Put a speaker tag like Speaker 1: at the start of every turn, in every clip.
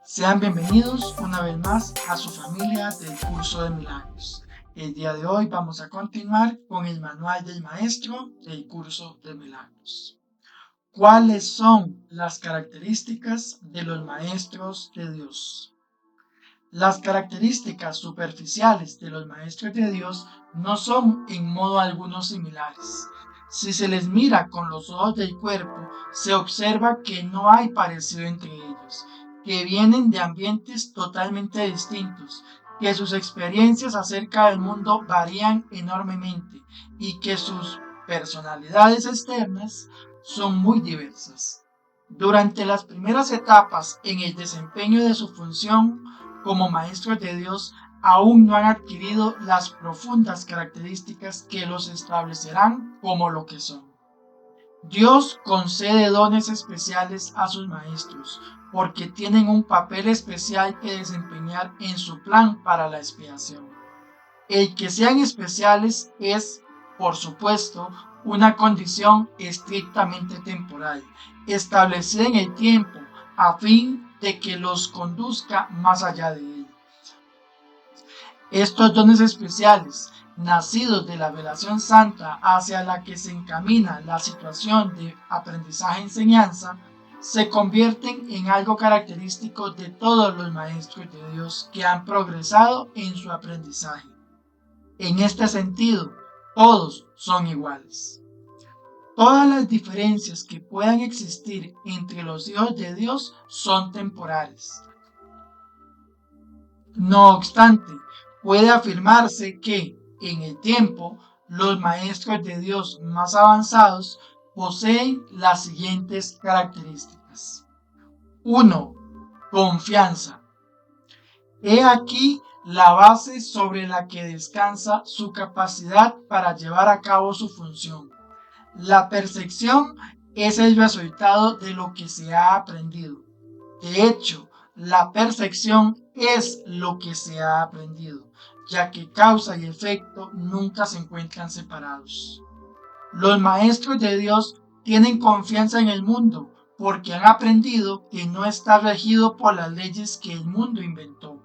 Speaker 1: Sean bienvenidos una vez más a su familia del curso de milagros. El día de hoy vamos a continuar con el manual del maestro del curso de milagros. ¿Cuáles son las características de los maestros de Dios? Las características superficiales de los maestros de Dios no son en modo alguno similares. Si se les mira con los ojos del cuerpo, se observa que no hay parecido entre ellos, que vienen de ambientes totalmente distintos, que sus experiencias acerca del mundo varían enormemente y que sus personalidades externas son muy diversas. Durante las primeras etapas en el desempeño de su función como maestros de Dios, aún no han adquirido las profundas características que los establecerán como lo que son. Dios concede dones especiales a sus maestros porque tienen un papel especial que desempeñar en su plan para la expiación. El que sean especiales es, por supuesto, una condición estrictamente temporal, establecida en el tiempo a fin de que los conduzca más allá de él. Estos dones especiales, nacidos de la revelación santa hacia la que se encamina la situación de aprendizaje-enseñanza, se convierten en algo característico de todos los maestros de Dios que han progresado en su aprendizaje. En este sentido, todos son iguales. Todas las diferencias que puedan existir entre los hijos de Dios son temporales. No obstante, puede afirmarse que, en el tiempo, los maestros de Dios más avanzados poseen las siguientes características. 1. Confianza. He aquí la base sobre la que descansa su capacidad para llevar a cabo su función. La percepción es el resultado de lo que se ha aprendido. De hecho, la percepción es lo que se ha aprendido, ya que causa y efecto nunca se encuentran separados. Los maestros de Dios tienen confianza en el mundo porque han aprendido que no está regido por las leyes que el mundo inventó.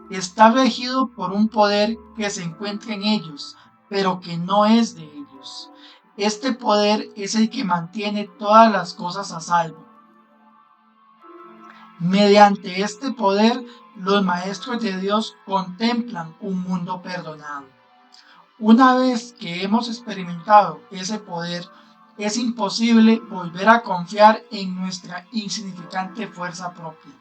Speaker 1: Está regido por un poder que se encuentra en ellos, pero que no es de ellos. Este poder es el que mantiene todas las cosas a salvo. Mediante este poder, los maestros de Dios contemplan un mundo perdonado. Una vez que hemos experimentado ese poder, es imposible volver a confiar en nuestra insignificante fuerza propia.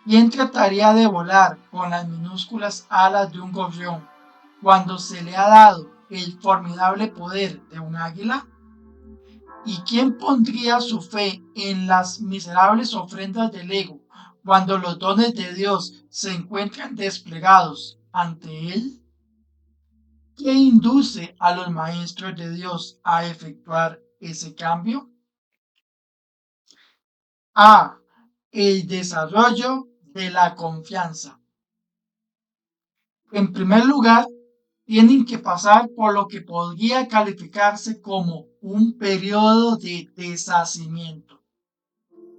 Speaker 1: ¿Quién trataría de volar con las minúsculas alas de un gorrión cuando se le ha dado el formidable poder de un águila? ¿Y quién pondría su fe en las miserables ofrendas del ego cuando los dones de Dios se encuentran desplegados ante él? ¿Qué induce a los maestros de Dios a efectuar ese cambio? A. El desarrollo de la confianza. En primer lugar, tienen que pasar por lo que podría calificarse como un periodo de deshacimiento.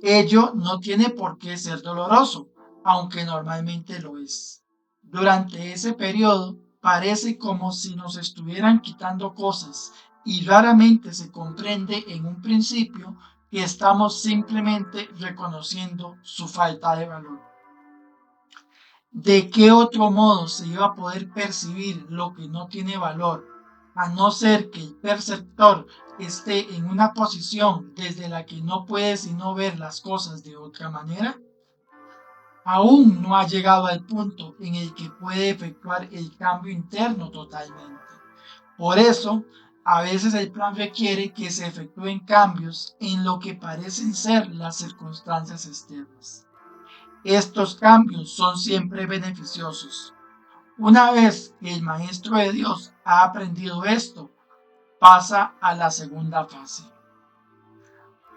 Speaker 1: Ello no tiene por qué ser doloroso, aunque normalmente lo es. Durante ese periodo parece como si nos estuvieran quitando cosas y raramente se comprende en un principio que estamos simplemente reconociendo su falta de valor. ¿De qué otro modo se iba a poder percibir lo que no tiene valor, a no ser que el perceptor esté en una posición desde la que no puede sino ver las cosas de otra manera? Aún no ha llegado al punto en el que puede efectuar el cambio interno totalmente. Por eso, a veces el plan requiere que se efectúen cambios en lo que parecen ser las circunstancias externas. Estos cambios son siempre beneficiosos. Una vez que el maestro de Dios ha aprendido esto, pasa a la segunda fase.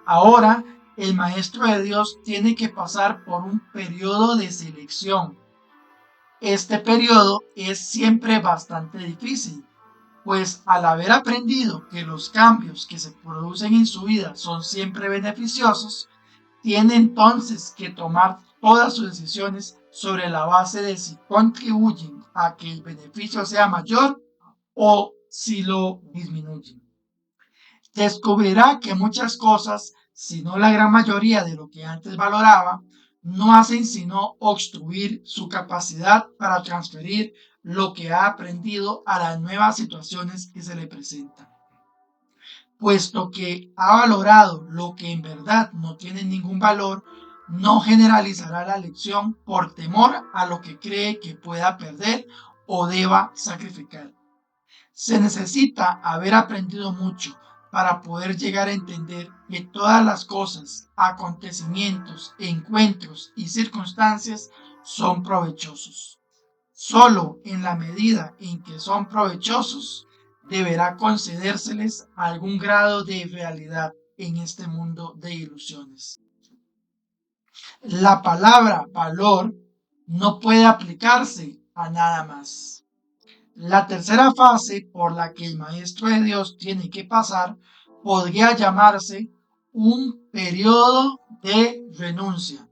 Speaker 1: Ahora, el maestro de Dios tiene que pasar por un periodo de selección. Este periodo es siempre bastante difícil, pues al haber aprendido que los cambios que se producen en su vida son siempre beneficiosos, Tiene entonces que tomar todas sus decisiones sobre la base de si contribuyen a que el beneficio sea mayor o si lo disminuyen. Descubrirá que muchas cosas, si no la gran mayoría de lo que antes valoraba, no hacen sino obstruir su capacidad para transferir lo que ha aprendido a las nuevas situaciones que se le presentan. Puesto que ha valorado lo que en verdad no tiene ningún valor, no generalizará la lección por temor a lo que cree que pueda perder o deba sacrificar. Se necesita haber aprendido mucho para poder llegar a entender que todas las cosas, acontecimientos, encuentros y circunstancias son provechosos. Solo en la medida en que son provechosos deberá concedérseles algún grado de realidad en este mundo de ilusiones. La palabra valor no puede aplicarse a nada más. La tercera fase por la que el Maestro de Dios tiene que pasar podría llamarse un periodo de renuncia.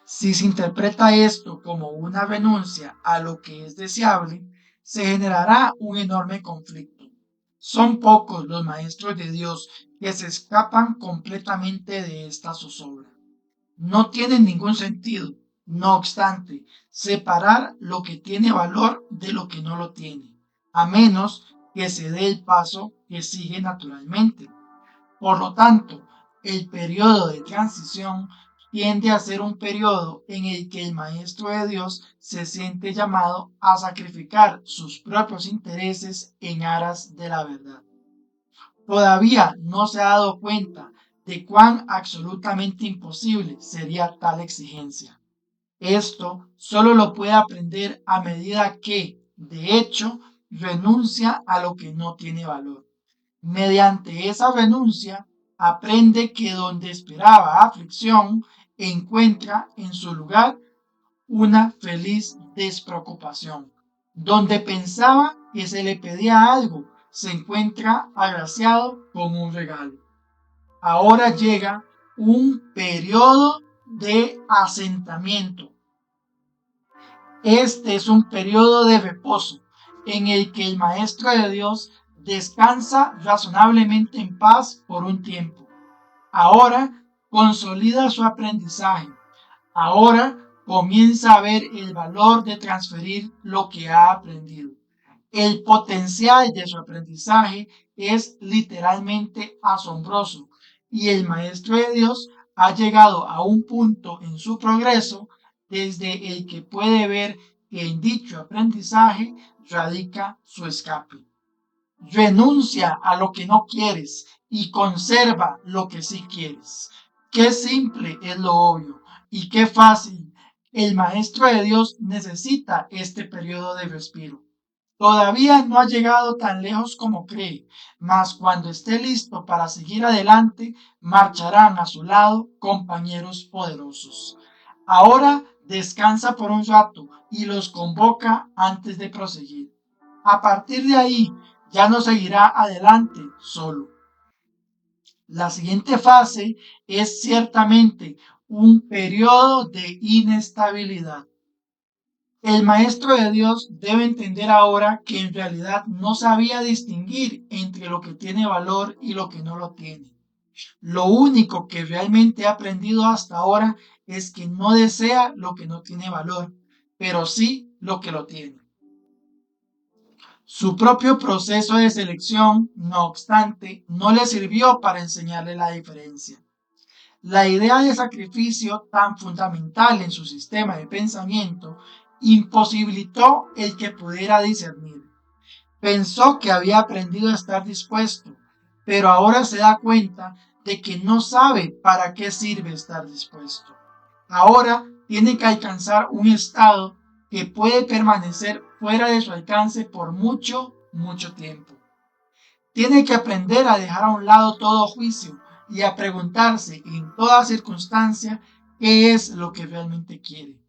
Speaker 1: Si se interpreta esto como una renuncia a lo que es deseable, se generará un enorme conflicto. Son pocos los maestros de Dios que se escapan completamente de esta zozobra. No tiene ningún sentido, no obstante, separar lo que tiene valor de lo que no lo tiene, a menos que se dé el paso que sigue naturalmente. Por lo tanto, el periodo de transición tiende a ser un periodo en el que el Maestro de Dios se siente llamado a sacrificar sus propios intereses en aras de la verdad. Todavía no se ha dado cuenta de cuán absolutamente imposible sería tal exigencia. Esto solo lo puede aprender a medida que, de hecho, renuncia a lo que no tiene valor. Mediante esa renuncia, aprende que donde esperaba aflicción, encuentra en su lugar una feliz despreocupación. Donde pensaba que se le pedía algo, se encuentra agraciado con un regalo. Ahora llega un periodo de asentamiento. Este es un periodo de reposo en el que el Maestro de Dios descansa razonablemente en paz por un tiempo. Ahora consolida su aprendizaje. Ahora comienza a ver el valor de transferir lo que ha aprendido. El potencial de su aprendizaje es literalmente asombroso y el Maestro de Dios ha llegado a un punto en su progreso desde el que puede ver que en dicho aprendizaje radica su escape. Renuncia a lo que no quieres y conserva lo que sí quieres. Qué simple es lo obvio y qué fácil. El Maestro de Dios necesita este periodo de respiro. Todavía no ha llegado tan lejos como cree, mas cuando esté listo para seguir adelante, marcharán a su lado compañeros poderosos. Ahora descansa por un rato y los convoca antes de proseguir. A partir de ahí, ya no seguirá adelante solo. La siguiente fase es ciertamente un periodo de inestabilidad. El Maestro de Dios debe entender ahora que en realidad no sabía distinguir entre lo que tiene valor y lo que no lo tiene. Lo único que realmente ha aprendido hasta ahora es que no desea lo que no tiene valor, pero sí lo que lo tiene. Su propio proceso de selección, no obstante, no le sirvió para enseñarle la diferencia. La idea de sacrificio tan fundamental en su sistema de pensamiento imposibilitó el que pudiera discernir. Pensó que había aprendido a estar dispuesto, pero ahora se da cuenta de que no sabe para qué sirve estar dispuesto. Ahora tiene que alcanzar un estado que puede permanecer fuera de su alcance por mucho, mucho tiempo. Tiene que aprender a dejar a un lado todo juicio y a preguntarse en toda circunstancia qué es lo que realmente quiere.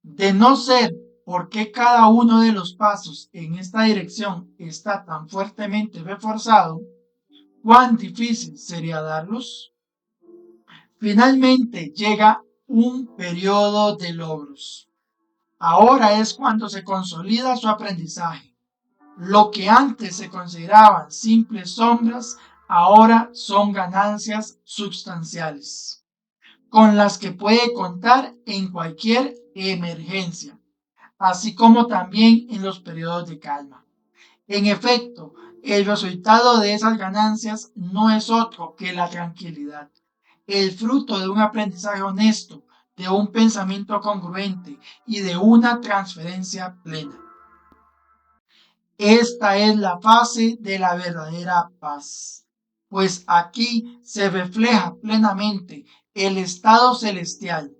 Speaker 1: De no ser por qué cada uno de los pasos en esta dirección está tan fuertemente reforzado, cuán difícil sería darlos. Finalmente llega un periodo de logros. Ahora es cuando se consolida su aprendizaje. Lo que antes se consideraban simples sombras, ahora son ganancias sustanciales, con las que puede contar en cualquier emergencia, así como también en los periodos de calma. En efecto, el resultado de esas ganancias no es otro que la tranquilidad, el fruto de un aprendizaje honesto, de un pensamiento congruente y de una transferencia plena. Esta es la fase de la verdadera paz, pues aquí se refleja plenamente el estado celestial.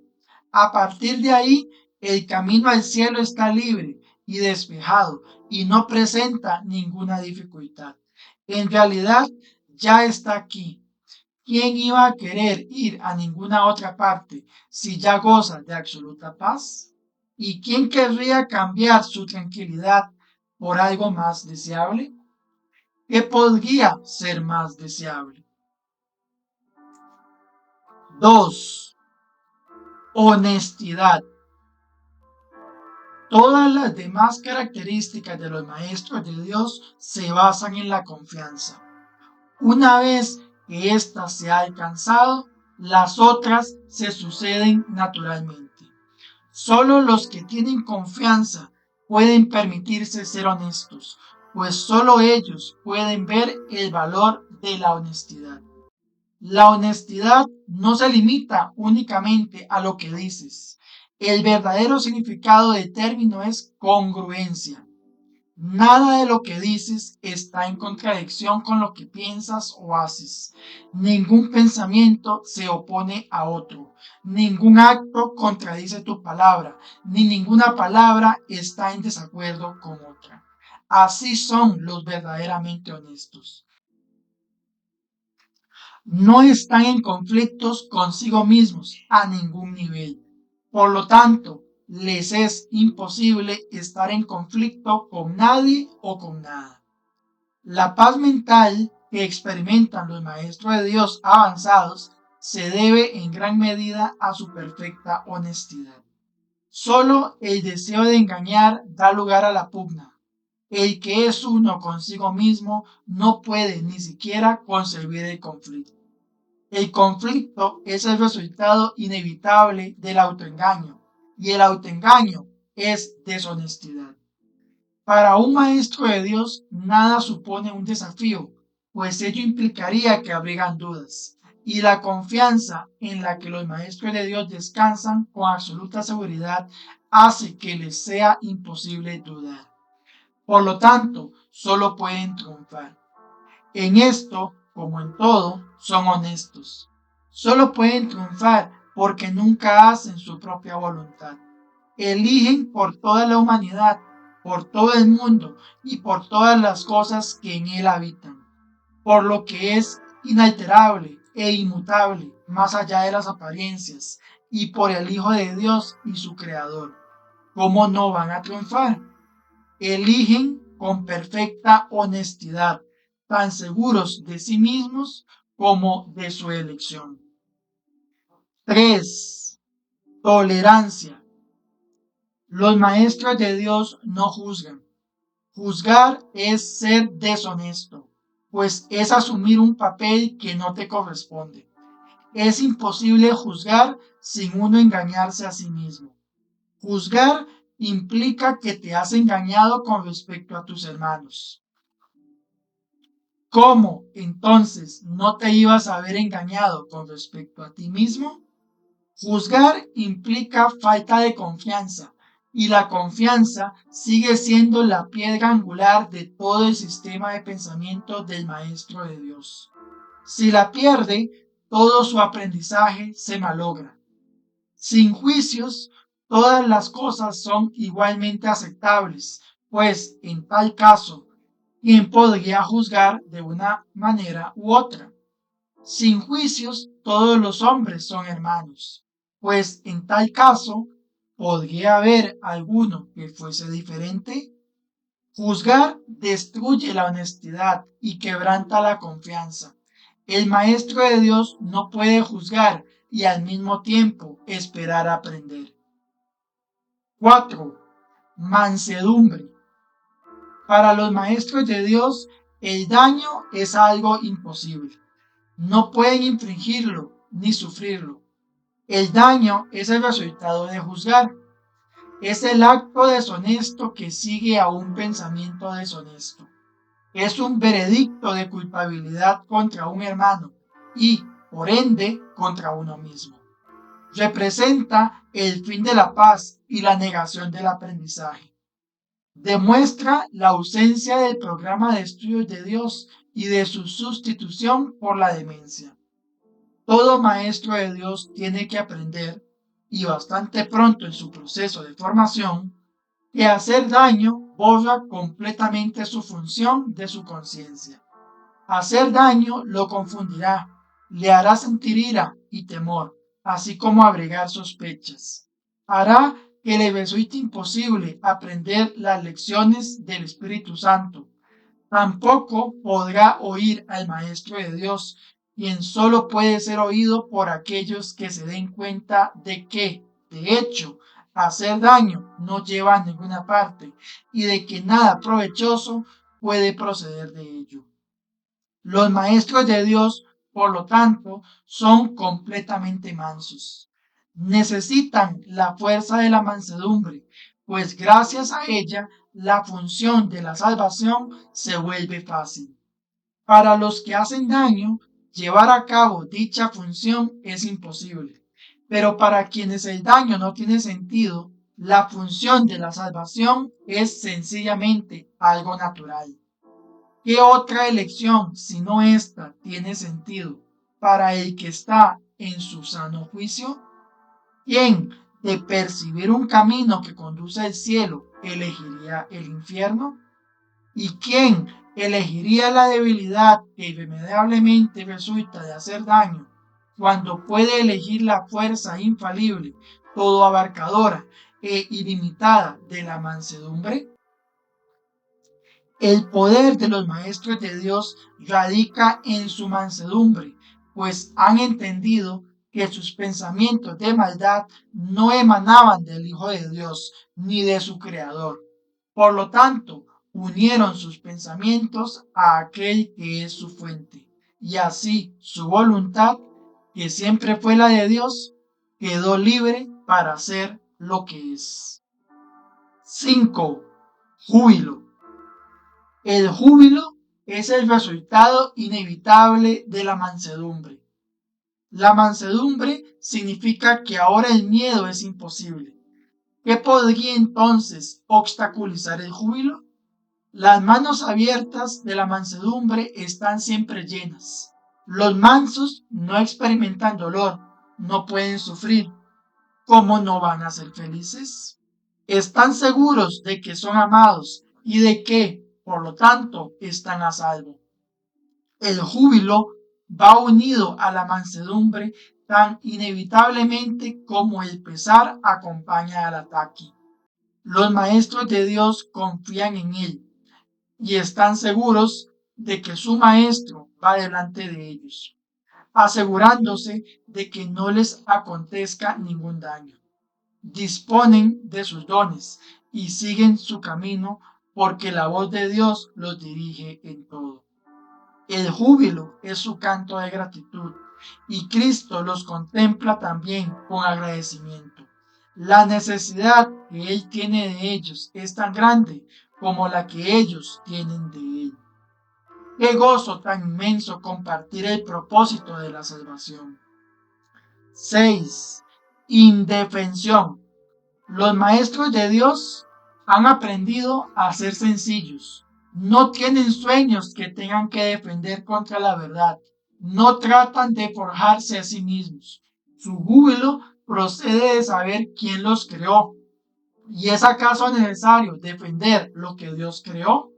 Speaker 1: A partir de ahí, el camino al cielo está libre y despejado y no presenta ninguna dificultad. En realidad, ya está aquí. ¿Quién iba a querer ir a ninguna otra parte si ya goza de absoluta paz? ¿Y quién querría cambiar su tranquilidad por algo más deseable? ¿Qué podría ser más deseable? 2. Honestidad. Todas las demás características de los maestros de Dios se basan en la confianza. Una vez que ésta se ha alcanzado, las otras se suceden naturalmente. Solo los que tienen confianza pueden permitirse ser honestos, pues solo ellos pueden ver el valor de la honestidad. La honestidad no se limita únicamente a lo que dices. El verdadero significado del término es congruencia. Nada de lo que dices está en contradicción con lo que piensas o haces. Ningún pensamiento se opone a otro. Ningún acto contradice tu palabra, ni ninguna palabra está en desacuerdo con otra. Así son los verdaderamente honestos. No están en conflictos consigo mismos a ningún nivel. Por lo tanto, les es imposible estar en conflicto con nadie o con nada. La paz mental que experimentan los maestros de Dios avanzados se debe en gran medida a su perfecta honestidad. Solo el deseo de engañar da lugar a la pugna. El que es uno consigo mismo no puede ni siquiera concebir el conflicto. El conflicto es el resultado inevitable del autoengaño y el autoengaño es deshonestidad. Para un maestro de Dios nada supone un desafío, pues ello implicaría que abrigan dudas, y la confianza en la que los maestros de Dios descansan con absoluta seguridad hace que les sea imposible dudar. Por lo tanto, solo pueden triunfar. En esto, como en todo, son honestos. Solo pueden triunfar porque nunca hacen su propia voluntad. Eligen por toda la humanidad, por todo el mundo y por todas las cosas que en él habitan, por lo que es inalterable e inmutable más allá de las apariencias, y por el Hijo de Dios y su Creador. ¿Cómo no van a triunfar? Eligen con perfecta honestidad, tan seguros de sí mismos como de su elección. 3. Tolerancia. Los maestros de Dios no juzgan. Juzgar es ser deshonesto, pues es asumir un papel que no te corresponde. Es imposible juzgar sin uno engañarse a sí mismo. Juzgar implica que te has engañado con respecto a tus hermanos. ¿Cómo entonces no te ibas a haber engañado con respecto a ti mismo? Juzgar implica falta de confianza, y la confianza sigue siendo la piedra angular de todo el sistema de pensamiento del Maestro de Dios. Si la pierde, todo su aprendizaje se malogra. Sin juicios, todas las cosas son igualmente aceptables, pues en tal caso, ¿quién podría juzgar de una manera u otra? Sin juicios, todos los hombres son hermanos, pues en tal caso, ¿podría haber alguno que fuese diferente? Juzgar destruye la honestidad y quebranta la confianza. El Maestro de Dios no puede juzgar y al mismo tiempo esperar a aprender. 4. Mansedumbre. Para los maestros de Dios, el daño es algo imposible. No pueden infringirlo ni sufrirlo. El daño es el resultado de juzgar. Es el acto deshonesto que sigue a un pensamiento deshonesto. Es un veredicto de culpabilidad contra un hermano y, por ende, contra uno mismo. Representa el fin de la paz y la negación del aprendizaje. Demuestra la ausencia del programa de estudios de Dios y de su sustitución por la demencia. Todo maestro de Dios tiene que aprender, y bastante pronto en su proceso de formación, que hacer daño borra completamente su función de su conciencia. Hacer daño lo confundirá, le hará sentir ira y temor, así como abrigar sospechas. Hará que le resulte imposible aprender las lecciones del Espíritu Santo. Tampoco podrá oír al Maestro de Dios, quien solo puede ser oído por aquellos que se den cuenta de que, de hecho, hacer daño no lleva a ninguna parte y de que nada provechoso puede proceder de ello. Los maestros de Dios, por lo tanto, son completamente mansos. Necesitan la fuerza de la mansedumbre, pues gracias a ella la función de la salvación se vuelve fácil. Para los que hacen daño, llevar a cabo dicha función es imposible, pero para quienes el daño no tiene sentido, la función de la salvación es sencillamente algo natural. ¿Qué otra elección, sino esta, tiene sentido para el que está en su sano juicio? ¿Quién, de percibir un camino que conduce al cielo, elegiría el infierno? ¿Y quién elegiría la debilidad que irremediablemente resulta de hacer daño cuando puede elegir la fuerza infalible, todo abarcadora e ilimitada de la mansedumbre? El poder de los maestros de Dios radica en su mansedumbre, pues han entendido que sus pensamientos de maldad no emanaban del Hijo de Dios ni de su Creador. Por lo tanto, unieron sus pensamientos a aquel que es su fuente, y así su voluntad, que siempre fue la de Dios, quedó libre para hacer lo que es. 5. Júbilo. El júbilo es el resultado inevitable de la mansedumbre. La mansedumbre significa que ahora el miedo es imposible. ¿Qué podría entonces obstaculizar el júbilo? Las manos abiertas de la mansedumbre están siempre llenas. Los mansos no experimentan dolor, no pueden sufrir. ¿Cómo no van a ser felices? Están seguros de que son amados y de que, por lo tanto, están a salvo. El júbilo va unido a la mansedumbre tan inevitablemente como el pesar acompaña al ataque. Los maestros de Dios confían en él y están seguros de que su maestro va delante de ellos, asegurándose de que no les acontezca ningún daño. Disponen de sus dones y siguen su camino porque la voz de Dios los dirige en todo. El júbilo es su canto de gratitud y Cristo los contempla también con agradecimiento. La necesidad que Él tiene de ellos es tan grande como la que ellos tienen de Él. Qué gozo tan inmenso compartir el propósito de la salvación. 6. Indefensión. Los maestros de Dios han aprendido a ser sencillos. No tienen sueños que tengan que defender contra la verdad. No tratan de forjarse a sí mismos. Su júbilo procede de saber quién los creó. ¿Y es acaso necesario defender lo que Dios creó?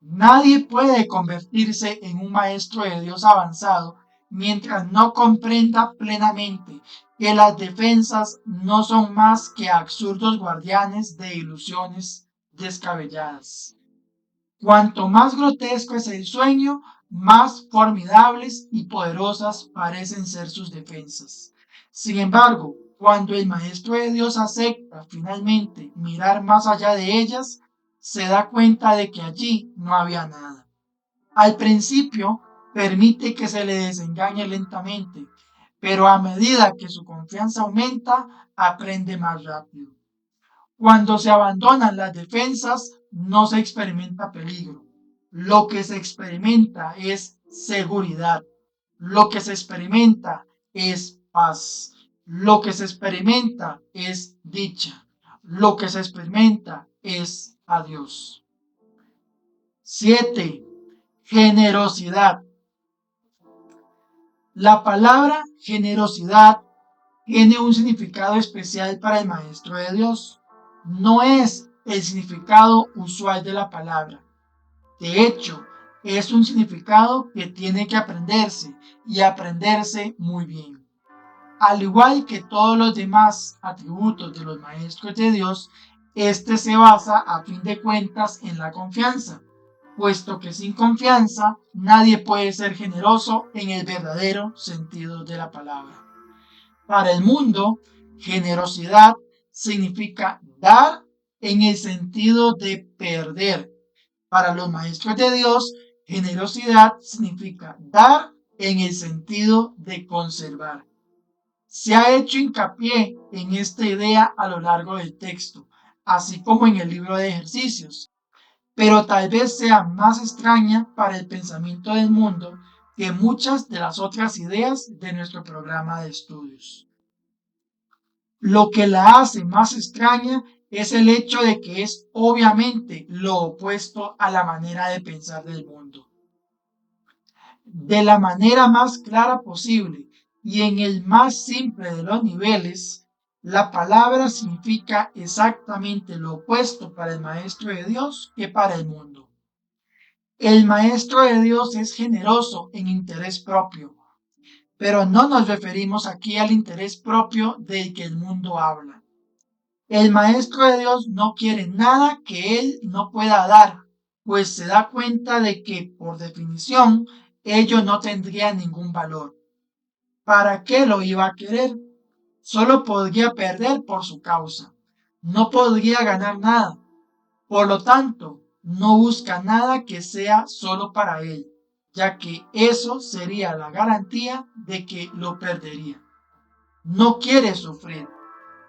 Speaker 1: Nadie puede convertirse en un maestro de Dios avanzado mientras no comprenda plenamente que las defensas no son más que absurdos guardianes de ilusiones descabelladas. Cuanto más grotesco es el sueño, más formidables y poderosas parecen ser sus defensas. Sin embargo, cuando el Maestro de Dios acepta finalmente mirar más allá de ellas, se da cuenta de que allí no había nada. Al principio permite que se le desengañe lentamente, pero a medida que su confianza aumenta, aprende más rápido. Cuando se abandonan las defensas, no se experimenta peligro. Lo que se experimenta es seguridad. Lo que se experimenta es paz. Lo que se experimenta es dicha. Lo que se experimenta es a Dios. 7. Generosidad. La palabra generosidad tiene un significado especial para el Maestro de Dios. No es el significado usual de la palabra. De hecho, es un significado que tiene que aprenderse y aprenderse muy bien. Al igual que todos los demás atributos de los maestros de Dios, este se basa a fin de cuentas en la confianza, puesto que sin confianza nadie puede ser generoso en el verdadero sentido de la palabra. Para el mundo, generosidad significa dar en el sentido de perder. Para los maestros de Dios, generosidad significa dar en el sentido de conservar. Se ha hecho hincapié en esta idea a lo largo del texto, así como en el libro de ejercicios, pero tal vez sea más extraña para el pensamiento del mundo que muchas de las otras ideas de nuestro programa de estudios. Lo que la hace más extraña es el hecho de que es obviamente lo opuesto a la manera de pensar del mundo. De la manera más clara posible y en el más simple de los niveles, la palabra significa exactamente lo opuesto para el Maestro de Dios que para el mundo. El Maestro de Dios es generoso en interés propio, pero no nos referimos aquí al interés propio del que el mundo habla. El Maestro de Dios no quiere nada que él no pueda dar, pues se da cuenta de que, por definición, ello no tendría ningún valor. ¿Para qué lo iba a querer? Solo podría perder por su causa. No podría ganar nada. Por lo tanto, no busca nada que sea solo para él, ya que eso sería la garantía de que lo perdería. No quiere sufrir.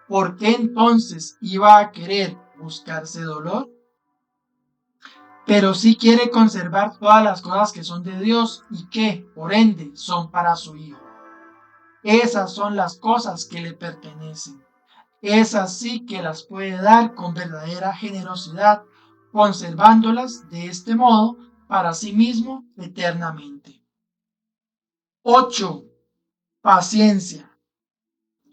Speaker 1: ¿Por qué entonces iba a querer buscarse dolor? Pero sí quiere conservar todas las cosas que son de Dios y que, por ende, son para su Hijo. Esas son las cosas que le pertenecen. Esas sí que las puede dar con verdadera generosidad, conservándolas de este modo para sí mismo eternamente. 8. Paciencia.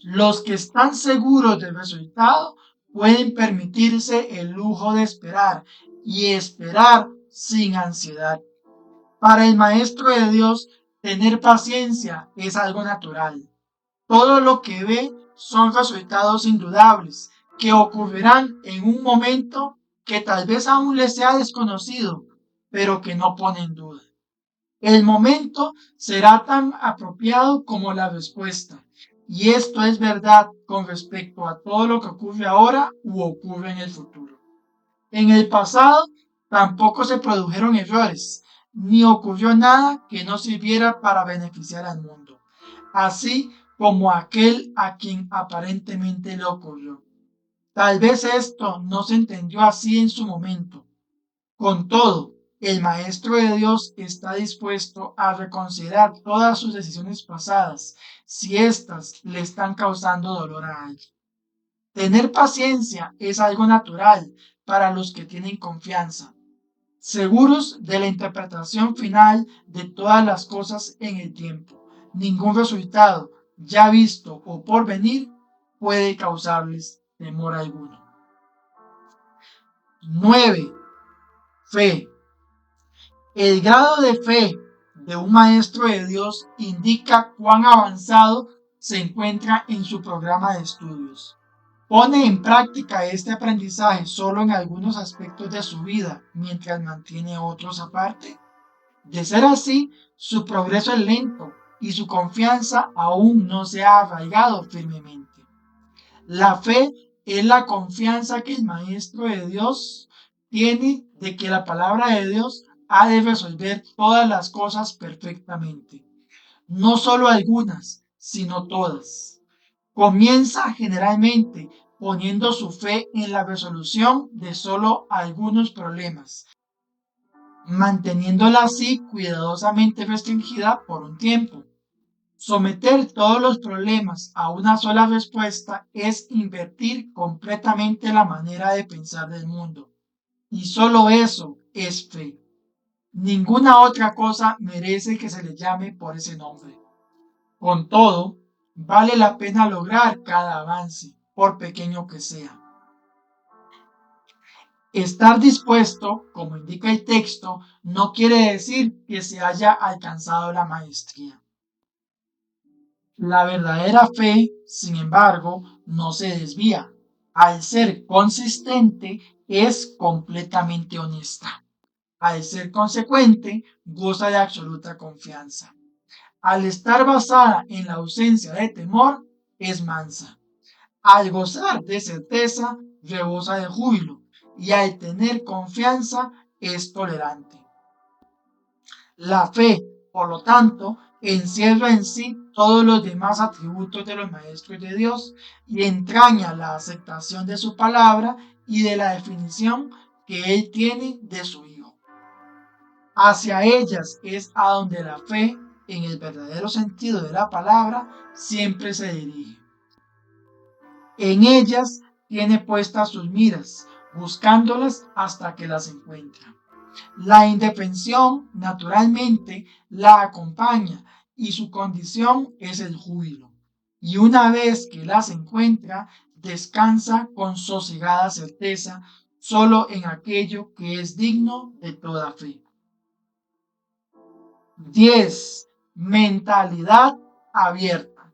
Speaker 1: Los que están seguros del resultado pueden permitirse el lujo de esperar y esperar sin ansiedad. Para el Maestro de Dios, tener paciencia es algo natural. Todo lo que ve son resultados indudables que ocurrirán en un momento que tal vez aún le sea desconocido, pero que no pone en duda. El momento será tan apropiado como la respuesta. Y esto es verdad con respecto a todo lo que ocurre ahora u ocurre en el futuro. En el pasado tampoco se produjeron errores, ni ocurrió nada que no sirviera para beneficiar al mundo, así como aquel a quien aparentemente le ocurrió. Tal vez esto no se entendió así en su momento. Con todo, el Maestro de Dios está dispuesto a reconsiderar todas sus decisiones pasadas si éstas le están causando dolor a alguien. Tener paciencia es algo natural para los que tienen confianza, seguros de la interpretación final de todas las cosas en el tiempo. Ningún resultado ya visto o por venir puede causarles temor alguno. 9. Fe. El grado de fe de un maestro de Dios indica cuán avanzado se encuentra en su programa de estudios. Pone en práctica este aprendizaje solo en algunos aspectos de su vida, mientras mantiene otros aparte. De ser así, su progreso es lento y su confianza aún no se ha arraigado firmemente. La fe es la confianza que el Maestro de Dios tiene de que la palabra de Dios ha de resolver todas las cosas perfectamente. No solo algunas, sino todas. Comienza generalmente poniendo su fe en la resolución de solo algunos problemas, manteniéndola así cuidadosamente restringida por un tiempo. Someter todos los problemas a una sola respuesta es invertir completamente la manera de pensar del mundo. Y solo eso es fe. Ninguna otra cosa merece que se le llame por ese nombre. Con todo, vale la pena lograr cada avance, por pequeño que sea. Estar dispuesto, como indica el texto, no quiere decir que se haya alcanzado la maestría. La verdadera fe, sin embargo, no se desvía. Al ser consistente, es completamente honesta. Al ser consecuente, goza de absoluta confianza. Al estar basada en la ausencia de temor, es mansa. Al gozar de certeza, rebosa de júbilo. Y al tener confianza, es tolerante. La fe, por lo tanto, encierra en sí todos los demás atributos de los maestros de Dios y entraña la aceptación de su palabra y de la definición que Él tiene de su Hijo. Hacia ellas es a donde la fe, en el verdadero sentido de la palabra, siempre se dirige. En ellas tiene puestas sus miras, buscándolas hasta que las encuentra. La indefensión, naturalmente, la acompaña y su condición es el júbilo. Y una vez que las encuentra, descansa con sosegada certeza solo en aquello que es digno de toda fe. 10. Mentalidad abierta.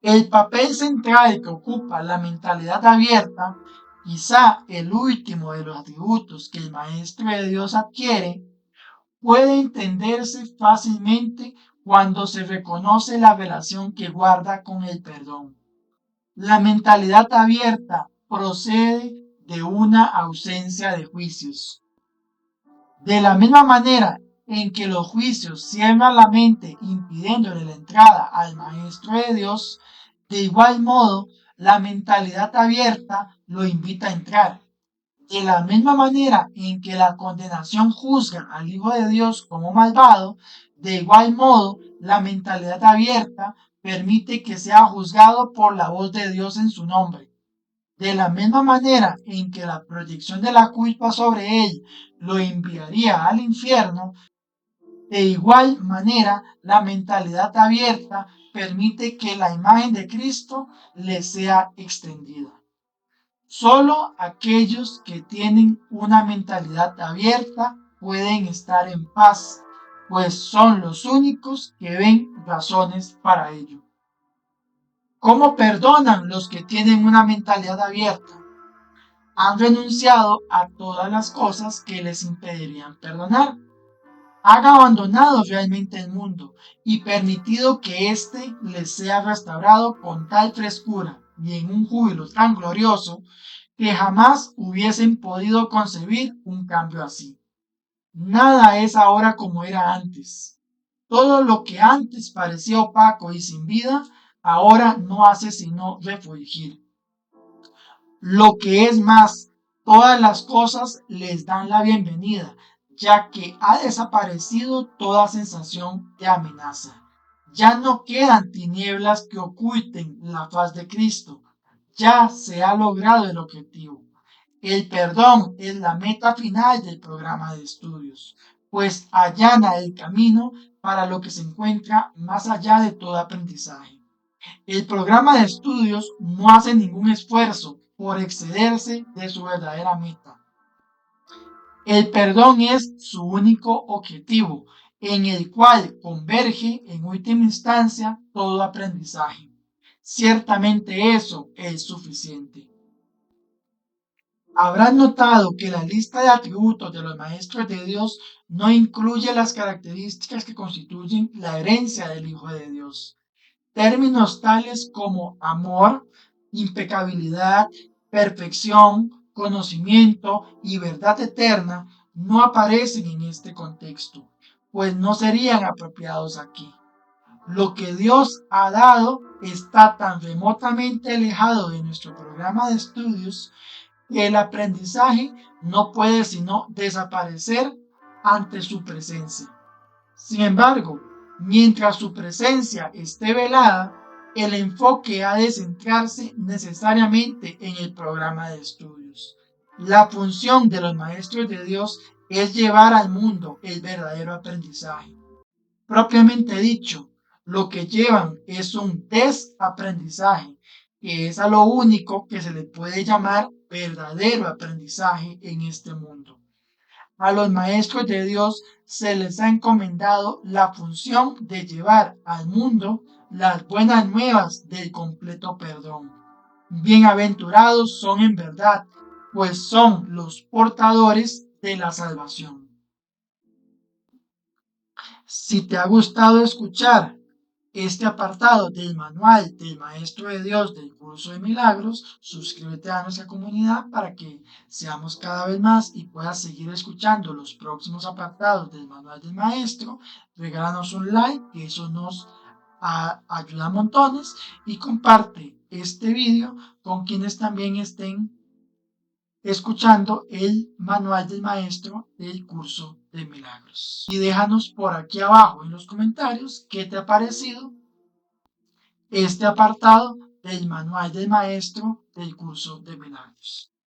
Speaker 1: El papel central que ocupa la mentalidad abierta, quizá el último de los atributos que el Maestro de Dios adquiere, puede entenderse fácilmente cuando se reconoce la relación que guarda con el perdón. La mentalidad abierta procede de una ausencia de juicios. De la misma manera en que los juicios cierran la mente impidiéndole la entrada al Maestro de Dios, de igual modo la mentalidad abierta lo invita a entrar. De la misma manera en que la condenación juzga al Hijo de Dios como malvado, de igual modo la mentalidad abierta permite que sea juzgado por la voz de Dios en su nombre. De la misma manera en que la proyección de la culpa sobre él lo enviaría al infierno, de igual manera la mentalidad abierta permite que la imagen de Cristo le sea extendida. Solo aquellos que tienen una mentalidad abierta pueden estar en paz, pues son los únicos que ven razones para ello. ¿Cómo perdonan los que tienen una mentalidad abierta? Han renunciado a todas las cosas que les impedirían perdonar. Han abandonado realmente el mundo y permitido que éste les sea restaurado con tal frescura y en un júbilo tan glorioso que jamás hubiesen podido concebir un cambio así. Nada es ahora como era antes. Todo lo que antes parecía opaco y sin vida, ahora no hace sino refulgir. Lo que es más, todas las cosas les dan la bienvenida, ya que ha desaparecido toda sensación de amenaza. Ya no quedan tinieblas que oculten la faz de Cristo. Ya se ha logrado el objetivo. El perdón es la meta final del programa de estudios, pues allana el camino para lo que se encuentra más allá de todo aprendizaje. El programa de estudios no hace ningún esfuerzo por excederse de su verdadera meta. El perdón es su único objetivo, en el cual converge en última instancia todo aprendizaje. Ciertamente eso es suficiente. Habrán notado que la lista de atributos de los maestros de Dios no incluye las características que constituyen la herencia del Hijo de Dios. Términos tales como amor, impecabilidad, perfección, conocimiento y verdad eterna no aparecen en este contexto, pues no serían apropiados aquí. Lo que Dios ha dado está tan remotamente alejado de nuestro programa de estudios que el aprendizaje no puede sino desaparecer ante su presencia. Sin embargo, mientras su presencia esté velada, el enfoque ha de centrarse necesariamente en el programa de estudios. La función de los maestros de Dios es llevar al mundo el verdadero aprendizaje. Propiamente dicho, lo que llevan es un desaprendizaje, que es a lo único que se le puede llamar verdadero aprendizaje en este mundo. A los maestros de Dios se les ha encomendado la función de llevar al mundo las buenas nuevas del completo perdón. Bienaventurados son en verdad, pues son los portadores de la salvación. Si te ha gustado escuchar este apartado del manual del Maestro de Dios del curso de milagros, suscríbete a nuestra comunidad para que seamos cada vez más y puedas seguir escuchando los próximos apartados del manual del Maestro. Regálanos un like, que eso nos ayuda a montones, y comparte este video con quienes también estén escuchando el manual del maestro del curso de milagros. Y déjanos por aquí abajo en los comentarios qué te ha parecido este apartado del manual del maestro del curso de milagros.